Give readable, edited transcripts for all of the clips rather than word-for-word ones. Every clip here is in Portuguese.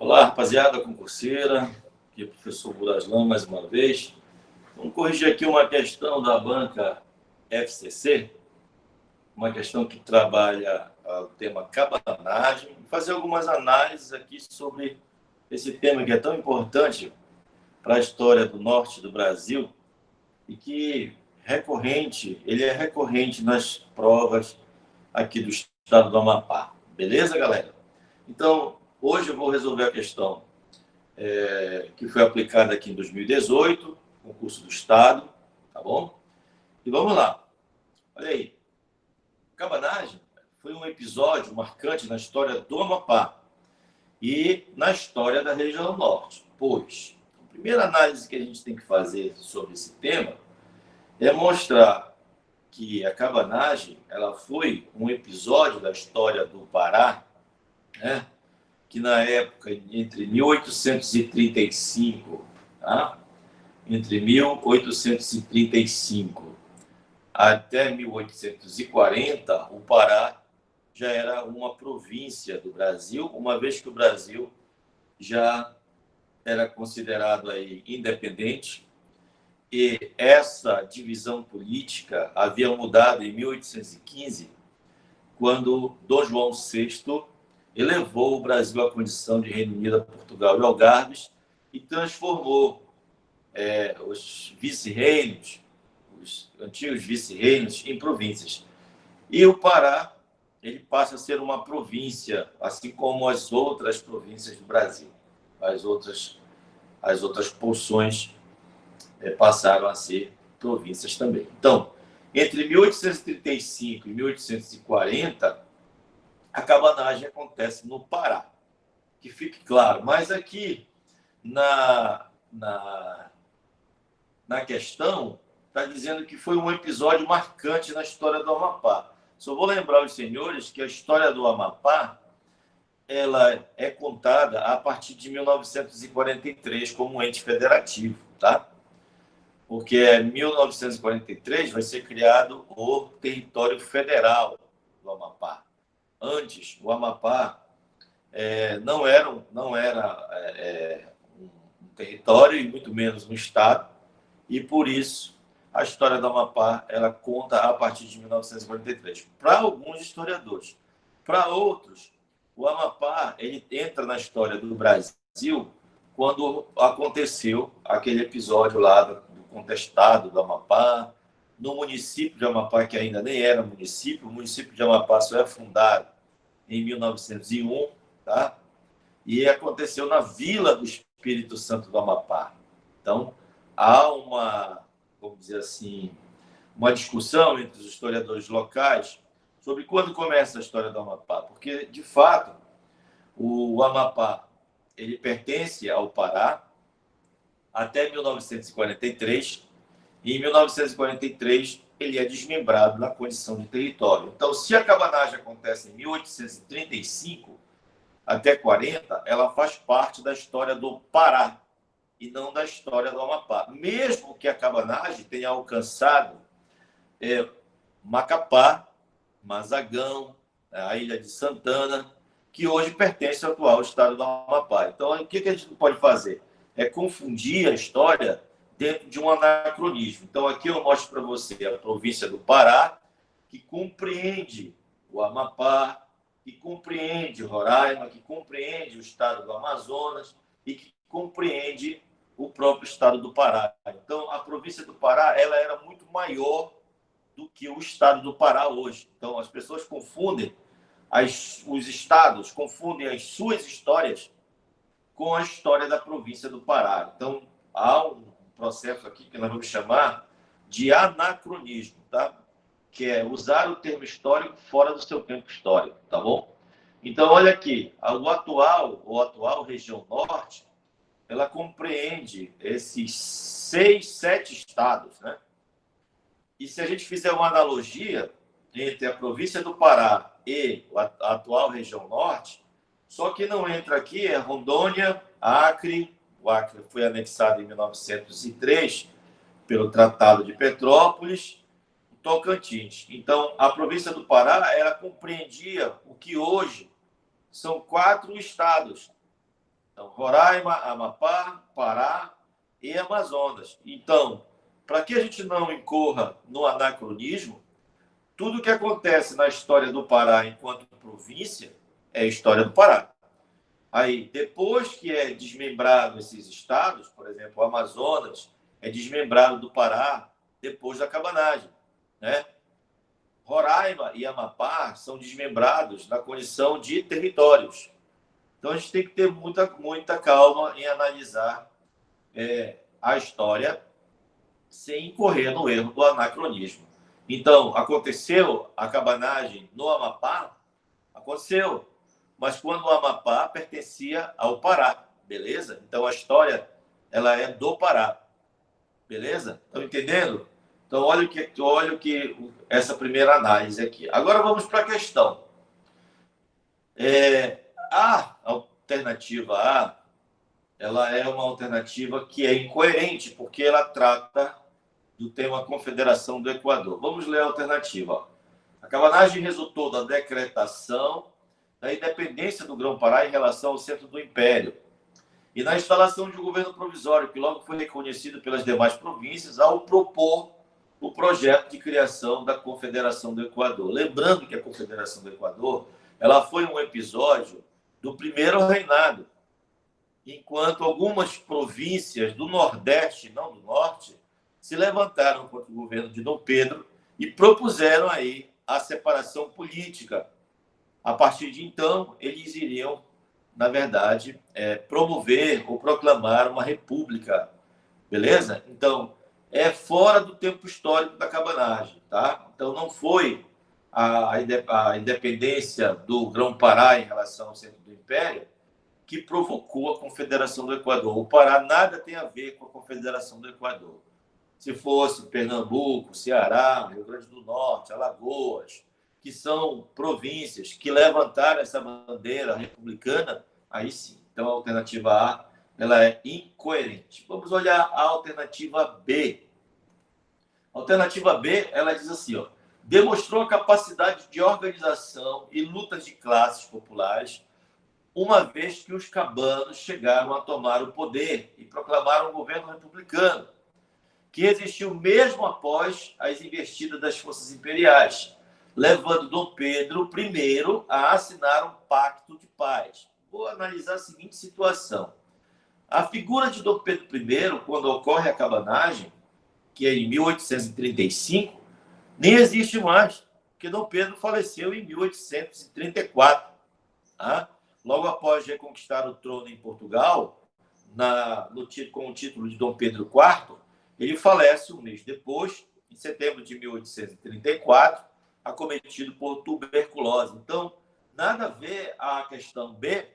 Olá, rapaziada concurseira, aqui é o professor Buraslan mais uma vez. Vamos corrigir aqui uma questão da banca FCC, uma questão que trabalha o tema cabanagem, fazer algumas análises aqui sobre esse tema que é tão importante para a história do norte do Brasil e que ele é recorrente nas provas aqui do estado do Amapá. Beleza, galera? Então, hoje eu vou resolver a questão que foi aplicada aqui em 2018, concurso do Estado, tá bom? E vamos lá. Olha aí. Cabanagem foi um episódio marcante na história do Amapá e na história da região norte, pois a primeira análise que a gente tem que fazer sobre esse tema é mostrar que a cabanagem ela foi um episódio da história do Pará, né? Que na época, entre 1835, tá? Entre 1835 até 1840, o Pará já era uma província do Brasil, uma vez que o Brasil já era considerado aí independente, e essa divisão política havia mudado em 1815, quando Dom João VI elevou o Brasil à condição de Reino Unido, Portugal e Algarves e transformou os vice-reinos, os antigos vice-reinos, em províncias. E o Pará ele passa a ser uma província, assim como as outras províncias do Brasil. As outras porções passaram a ser províncias também. Então, entre 1835 e 1840, a cabanagem acontece no Pará, que fique claro. Mas aqui, na questão, está dizendo que foi um episódio marcante na história do Amapá. Só vou lembrar os senhores que a história do Amapá ela é contada a partir de 1943 como um ente federativo, tá? Porque em 1943 vai ser criado o território federal do Amapá. Antes, o Amapá não era um território e muito menos um estado, e por isso a história do Amapá ela conta a partir de 1943. Para alguns historiadores, para outros, o Amapá ele entra na história do Brasil quando aconteceu aquele episódio lá do contestado do Amapá, no município de Amapá, que ainda nem era município. O município de Amapá só é fundado em 1901, tá? E aconteceu na Vila do Espírito Santo do Amapá. Então, há vamos dizer assim, uma discussão entre os historiadores locais sobre quando começa a história do Amapá, porque, de fato, o Amapá ele pertence ao Pará até 1943, e em 1943 ele é desmembrado na condição de território. Então, se a cabanagem acontece em 1835 até 40, ela faz parte da história do Pará e não da história do Amapá. Mesmo que a cabanagem tenha alcançado Macapá, Mazagão, a Ilha de Santana, que hoje pertence ao atual estado do Amapá. Então, o que a gente não pode fazer? É confundir a história dentro de um anacronismo. Então, aqui eu mostro para você a província do Pará, que compreende o Amapá, que compreende Roraima, que compreende o estado do Amazonas e que compreende o próprio estado do Pará. Então, a província do Pará ela era muito maior do que o estado do Pará hoje. Então, as pessoas confundem os estados, confundem as suas histórias com a história da província do Pará. Então, há um processo aqui que nós vamos chamar de anacronismo, tá? Que é usar o termo histórico fora do seu tempo histórico, tá bom? Então, olha aqui, a atual região norte, ela compreende esses 6, 7 estados, né? E se a gente fizer uma analogia entre a província do Pará e a atual região norte, só que não entra aqui é Rondônia, Acre. O Acre foi anexado em 1903 pelo Tratado de Petrópolis, Tocantins. Então, a província do Pará ela compreendia o que hoje são 4 estados. Então, Roraima, Amapá, Pará e Amazonas. Então, para que a gente não incorra no anacronismo, tudo que acontece na história do Pará enquanto província é a história do Pará. Aí, depois que é desmembrado esses estados, por exemplo, o Amazonas é desmembrado do Pará depois da cabanagem, né? Roraima e Amapá são desmembrados na condição de territórios. Então, a gente tem que ter muita calma em analisar a história sem incorrer no erro do anacronismo. Então, aconteceu a cabanagem no Amapá? Aconteceu. Mas quando o Amapá pertencia ao Pará, beleza? Então, a história ela é do Pará, beleza? Estão entendendo? Então, olha o que essa primeira análise aqui. Agora, vamos para a questão. A alternativa A, ela é uma alternativa que é incoerente, porque ela trata do tema Confederação do Equador. Vamos ler a alternativa. A cabanagem resultou da decretação da independência do Grão-Pará em relação ao centro do Império e na instalação de um governo provisório, que logo foi reconhecido pelas demais províncias ao propor o projeto de criação da Confederação do Equador. Lembrando que a Confederação do Equador ela foi um episódio do primeiro reinado, enquanto algumas províncias do Nordeste, não do Norte, se levantaram contra o governo de Dom Pedro e propuseram aí a separação política. A partir de então, eles iriam, na verdade, promover ou proclamar uma república, beleza? Então, é fora do tempo histórico da cabanagem, tá? Então, não foi a independência do Grão-Pará em relação ao centro do Império que provocou a Confederação do Equador. O Pará nada tem a ver com a Confederação do Equador. Se fosse Pernambuco, Ceará, Rio Grande do Norte, Alagoas, que são províncias que levantaram essa bandeira republicana, aí sim. Então, a alternativa A ela é incoerente. Vamos olhar a alternativa B. A alternativa B, ela diz assim, ó, demonstrou a capacidade de organização e lutas de classes populares, uma vez que os cabanos chegaram a tomar o poder e proclamaram um governo republicano, que existiu mesmo após as investidas das forças imperiais, levando Dom Pedro I a assinar um pacto de paz. Vou analisar a seguinte situação. A figura de Dom Pedro I, quando ocorre a cabanagem, que é em 1835, nem existe mais, porque Dom Pedro faleceu em 1834. Tá? Logo após reconquistar o trono em Portugal, com o título de Dom Pedro IV, ele falece um mês depois, em setembro de 1834, acometido por tuberculose. Então, nada a ver a questão B,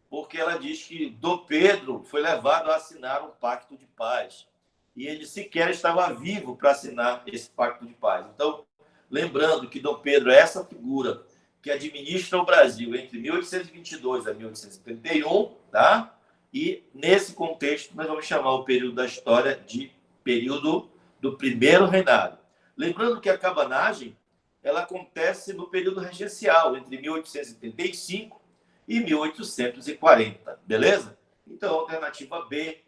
porque ela diz que Dom Pedro foi levado a assinar um pacto de paz. E ele sequer estava vivo para assinar esse pacto de paz. Então, lembrando que Dom Pedro é essa figura que administra o Brasil entre 1822 a 1831, tá? E, nesse contexto, nós vamos chamar o período da história de período do primeiro reinado. Lembrando que a cabanagem ela acontece no período regencial, entre 1835 e 1840, beleza? Então, a alternativa B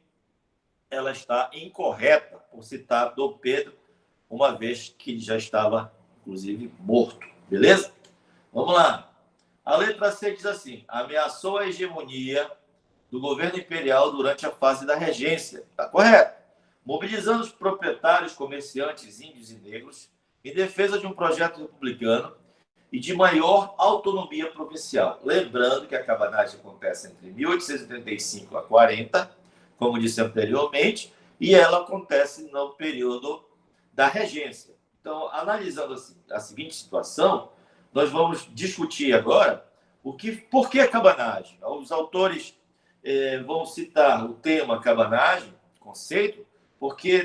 ela está incorreta por citar Dom Pedro, uma vez que ele já estava, inclusive, morto, beleza? Vamos lá. A letra C diz assim, ameaçou a hegemonia do governo imperial durante a fase da regência. Está correto. Mobilizando os proprietários, comerciantes, índios e negros em defesa de um projeto republicano e de maior autonomia provincial. Lembrando que a cabanagem acontece entre 1835 a 40, como disse anteriormente, e ela acontece no período da regência. Então, analisando a seguinte situação, nós vamos discutir agora por que a cabanagem. Os autores vão citar o tema cabanagem, conceito, porque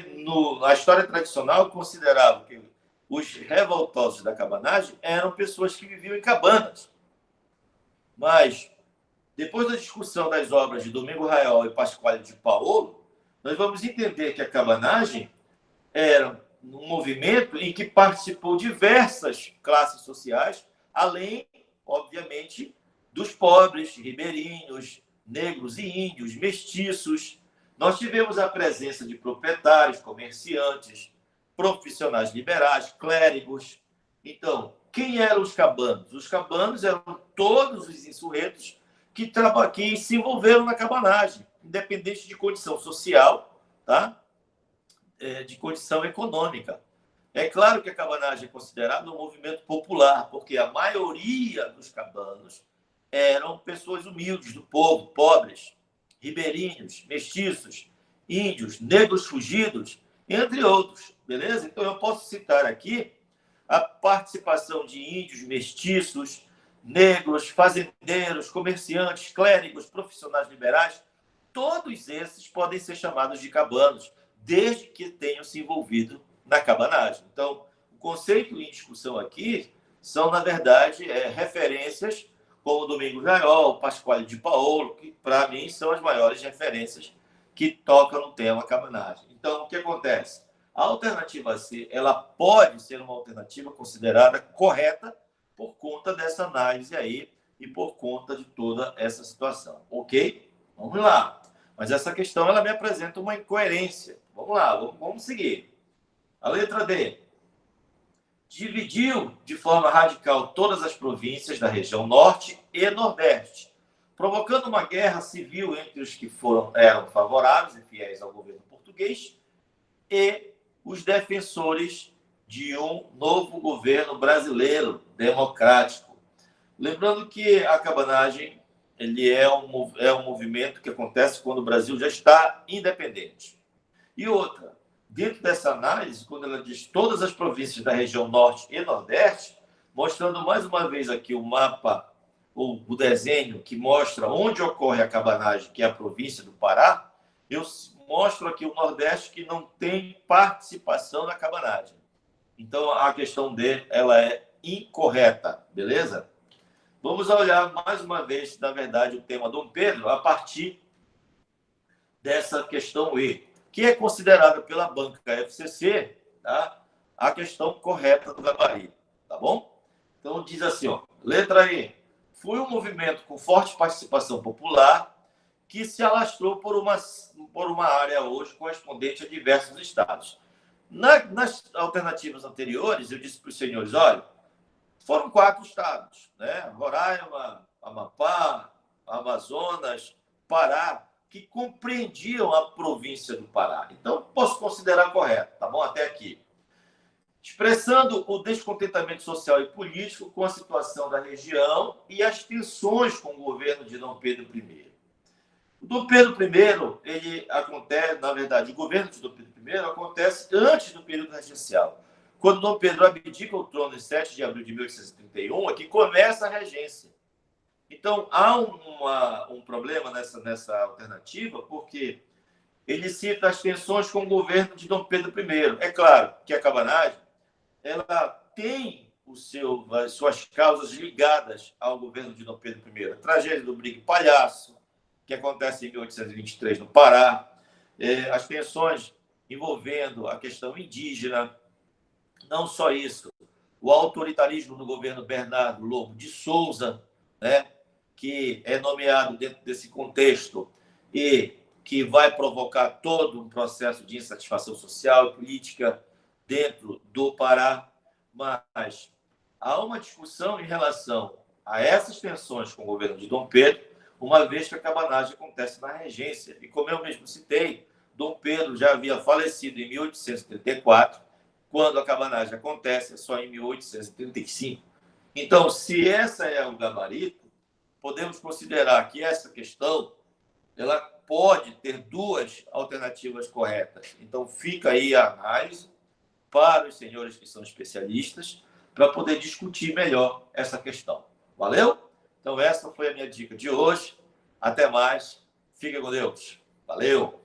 na história tradicional considerava que os revoltosos da cabanagem eram pessoas que viviam em cabanas. Mas, depois da discussão das obras de Domingo Raiol e Pasquale de Paolo, nós vamos entender que a cabanagem era um movimento em que participou diversas classes sociais, além, obviamente, dos pobres, ribeirinhos, negros e índios, mestiços. Nós tivemos a presença de proprietários, comerciantes, profissionais liberais, clérigos. Então, quem eram os cabanos? Os cabanos eram todos os insurretos que se envolveram na cabanagem, independente de condição social, tá? De condição econômica. É claro que a cabanagem é considerada um movimento popular, porque a maioria dos cabanos eram pessoas humildes do povo, pobres, ribeirinhos, mestiços, índios, negros fugidos, entre outros, beleza? Então, eu posso citar aqui a participação de índios, mestiços, negros, fazendeiros, comerciantes, clérigos, profissionais liberais. Todos esses podem ser chamados de cabanos, desde que tenham se envolvido na cabanagem. Então, o conceito em discussão aqui são, na verdade, referências como Domingos Jaiol, Pasquale de Paolo, que, para mim, são as maiores referências que tocam no tema cabanagem. Então, o que acontece? A alternativa C, ela pode ser uma alternativa considerada correta por conta dessa análise aí e por conta de toda essa situação. Ok? Vamos lá. Mas essa questão, ela me apresenta uma incoerência. Vamos lá, vamos seguir. A letra D. Dividiu de forma radical todas as províncias da região norte e nordeste, provocando uma guerra civil entre os que eram favoráveis e fiéis ao governo português e os defensores de um novo governo brasileiro democrático. Lembrando que a cabanagem é um movimento que acontece quando o Brasil já está independente. E outra, dentro dessa análise, quando ela diz todas as províncias da região norte e nordeste, mostrando mais uma vez aqui o mapa, o desenho que mostra onde ocorre a cabanagem, que é a província do Pará, eu mostro aqui o nordeste que não tem participação na cabanagem. Então, a questão D, ela é incorreta, beleza? Vamos olhar mais uma vez, na verdade, o tema Dom Pedro a partir dessa questão E, que é considerada pela banca FCC, tá? A questão correta do gabarito, tá bom? Então, diz assim, ó, letra E. Foi um movimento com forte participação popular que se alastrou por uma área hoje correspondente a diversos estados. Nas alternativas anteriores, eu disse para os senhores, olha, foram 4 estados, né? Roraima, Amapá, Amazonas, Pará, que compreendiam a província do Pará. Então, posso considerar correto, tá bom? Até aqui. Expressando o descontentamento social e político com a situação da região e as tensões com o governo de Dom Pedro I. O Dom Pedro I, ele acontece, na verdade, o governo de Dom Pedro I acontece antes do período regencial. Quando Dom Pedro abdica o trono em 7 de abril de 1831, é que começa a regência. Então, há um problema nessa alternativa, porque ele cita as tensões com o governo de Dom Pedro I. É claro que a cabanagem ela tem as suas causas ligadas ao governo de Dom Pedro I. A tragédia do Brigue Palhaço, que acontece em 1823 no Pará, as tensões envolvendo a questão indígena, não só isso, o autoritarismo do governo Bernardo Lobo de Souza, né, que é nomeado dentro desse contexto e que vai provocar todo um processo de insatisfação social e política dentro do Pará, mas há uma discussão em relação a essas tensões com o governo de Dom Pedro, uma vez que a cabanagem acontece na regência. E como eu mesmo citei, Dom Pedro já havia falecido em 1834, quando a cabanagem acontece, é só em 1835. Então, se essa é o gabarito, podemos considerar que essa questão ela pode ter 2 alternativas corretas. Então, fica aí a análise para os senhores que são especialistas para poder discutir melhor essa questão. Valeu? Então, essa foi a minha dica de hoje. Até mais. Fica com Deus. Valeu!